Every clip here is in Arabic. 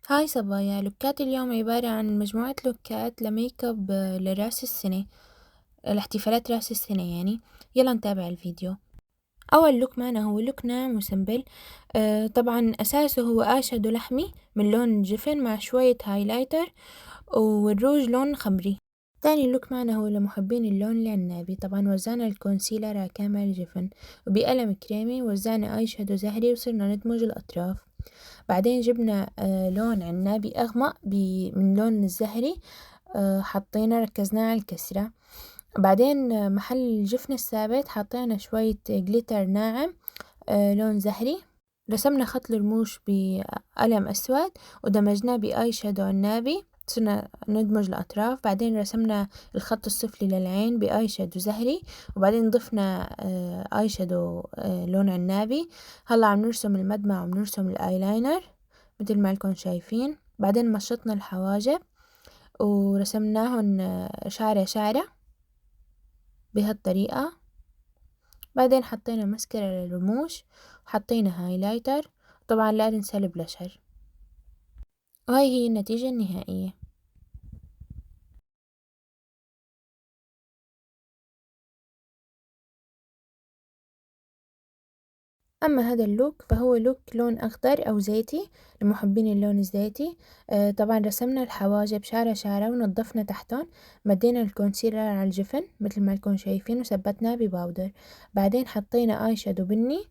هاي صبايا، لوكات اليوم عبارة عن مجموعة لوكات لميك اب لرأس السنة، لاحتفالات رأس السنة يعني. يلا نتابع الفيديو. أول لوك معنا هو لوك ناعم وسمبل. طبعا أساسه هو آي شادو لحمي من لون جفن مع شوية هايلايتر والروج لون خمري. تاني لوك معنا هو لمحبين اللون العنابي. طبعا وزعنا الكونسيلر على كامل الجفن، وبقلم كريمي وزعنا آي شادو زهري وصرنا ندمج الأطراف. بعدين جبنا لون عنابي أغمق من لون الزهري، حطينا ركزنا على الكسرة. بعدين محل الجفن الثابت حطينا شوية جليتر ناعم لون زهري. رسمنا خط الرموش بقلم أسود ودمجناه بآي شادو عنابي، صرنا ندمج الأطراف. بعدين رسمنا الخط السفلي للعين بآي شادو زهري، وبعدين ضفنا آي شادو لون عنابي. هلا عم نرسم المدمع وبنرسم الآيلاينر مثل ما لكم شايفين. بعدين مشطنا الحواجب ورسمناهن شعرة شعرة بهالطريقة. بعدين حطينا مسكرة للرموش وحطينا هايلايتر، طبعا لا ننسى البلاشر. وهي هي النتيجة النهائية. أما هذا اللوك فهو لوك لون أخضر أو زيتي لمحبين اللون الزيتي. طبعا رسمنا الحواجب شعرة شعرة ونظفنا تحتهم، مدينا الكونسيلر على الجفن مثل ما لكم شايفين وثبتناه بباودر. بعدين حطينا آي شادو بني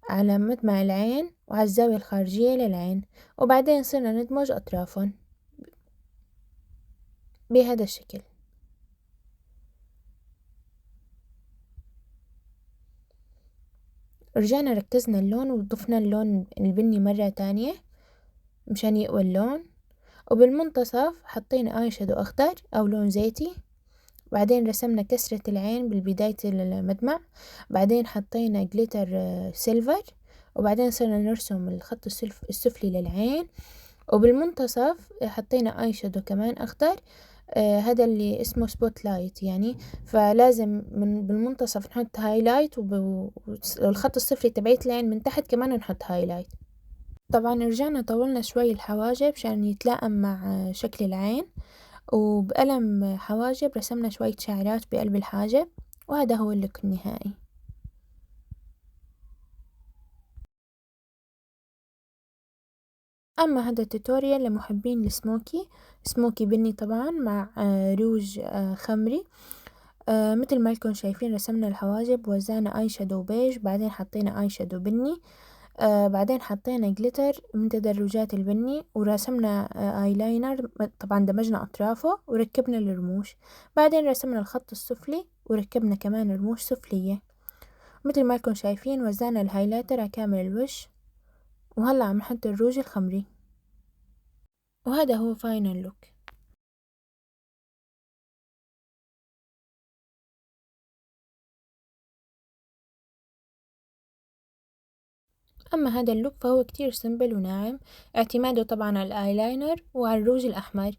على مدمع العين وعلى الزاوية الخارجية للعين، وبعدين صرنا ندمج أطرافهم بهذا الشكل. رجعنا ركزنا اللون وضفنا اللون البني مرة تانية مشان يقوى اللون، وبالمنتصف حطينا آي شادو أخضر أو لون زيتي. بعدين رسمنا كسرة العين بالبداية المدمع. بعدين حطينا جليتر سيلفر، وبعدين صرنا نرسم الخط السفلي للعين، وبالمنتصف حطينا آي شادو كمان أخضر. هذا اللي اسمه سبوت لايت يعني، فلازم بالمنتصف نحط هايلايت والخط السفلي تبعيت العين من تحت كمان نحط هايلايت. طبعا رجعنا طولنا شوي الحواجب عشان يتلائم مع شكل العين، وبقلم حواجب رسمنا شوية شعرات بقلب الحاجب، وهذا هو اللوك النهائي. أما هذا التوتوريال لمحبين السموكي، سموكي بني طبعا مع روج خمري. مثل ما لكم شايفين رسمنا الحواجب وزعنا آي شادو بيج، بعدين حطينا آي شادو بني. بعدين حطينا جليتر من تدرجات البني ورسمنا آيلاينر. طبعا دمجنا أطرافه وركبنا الرموش. بعدين رسمنا الخط السفلي وركبنا كمان رموش سفلية. مثل ما لكم شايفين وزعنا الهايلايتر على كامل الوش، وهلا عم نحط الروج الخمري، وهذا هو فاينل لوك. أما هذا اللوك فهو كتير سمبل وناعم، اعتماده طبعا على الآيلاينر وعلى الروج الأحمر.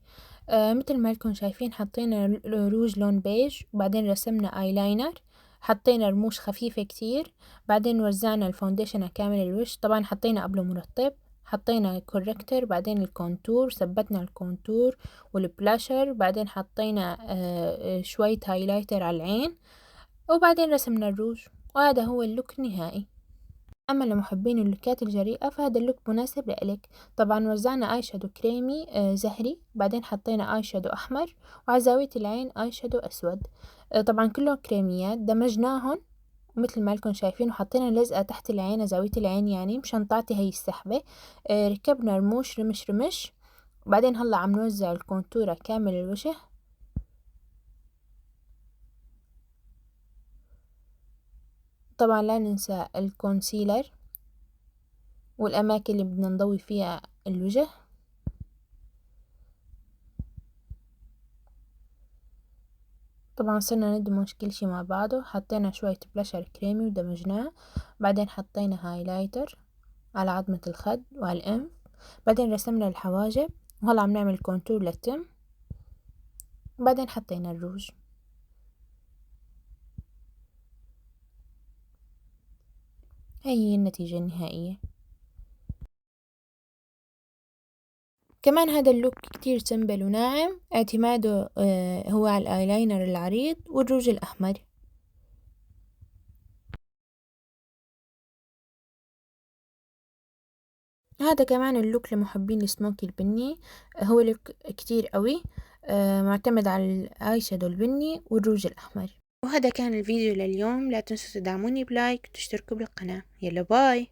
مثل ما لكم شايفين حطينا روج لون بيج، وبعدين رسمنا آيلاينر، حطينا رموش خفيفة كتير. بعدين وزعنا الفونديشن على كامل الوش، طبعا حطينا قبله مرطب، حطينا كوركتر، بعدين الكونتور، ثبتنا الكونتور والبلاشر. بعدين حطينا شوية هايلايتر على العين، وبعدين رسمنا الروج، وهذا هو اللوك النهائي. أما لمحبين اللوكات الجريئة فهذا اللوك مناسب لإلك. طبعا وزعنا آي شادو كريمي زهري، بعدين حطينا آي شادو أحمر، وعلى زاوية العين آي شادو أسود. طبعا كلهم كريميات دمجناهن مثل ما لكم شايفين، وحطينا لزقة تحت العين زاوية العين يعني مشان تعطي هي السحبة. ركبنا رموش رمش رمش، وبعدين هلا عم نوزع الكونتورة كامل الوجه. طبعا لا ننسى الكونسيلر والأماكن اللي بدنا نضوي فيها الوجه. طبعا صرنا ندمج كل شي مع بعضه، حطينا شوية بلاشر كريمي ودمجناه. بعدين حطينا هايلايتر على عظمة الخد وعلى الأنف. بعدين رسمنا الحواجب، وهلا عم نعمل كونتور للتم. بعدين حطينا الروج. هي النتيجة النهائية. كمان هذا اللوك كتير سمبل وناعم، اعتماده هو على الايلاينر العريض والروج الأحمر. هذا كمان اللوك لمحبين السموكي البني، هو لوك كتير قوي، معتمد على الاي شادو البني والروج الأحمر. وهذا كان الفيديو لليوم، لا تنسوا تدعموني بلايك وتشتركوا بالقناة. يلا باي.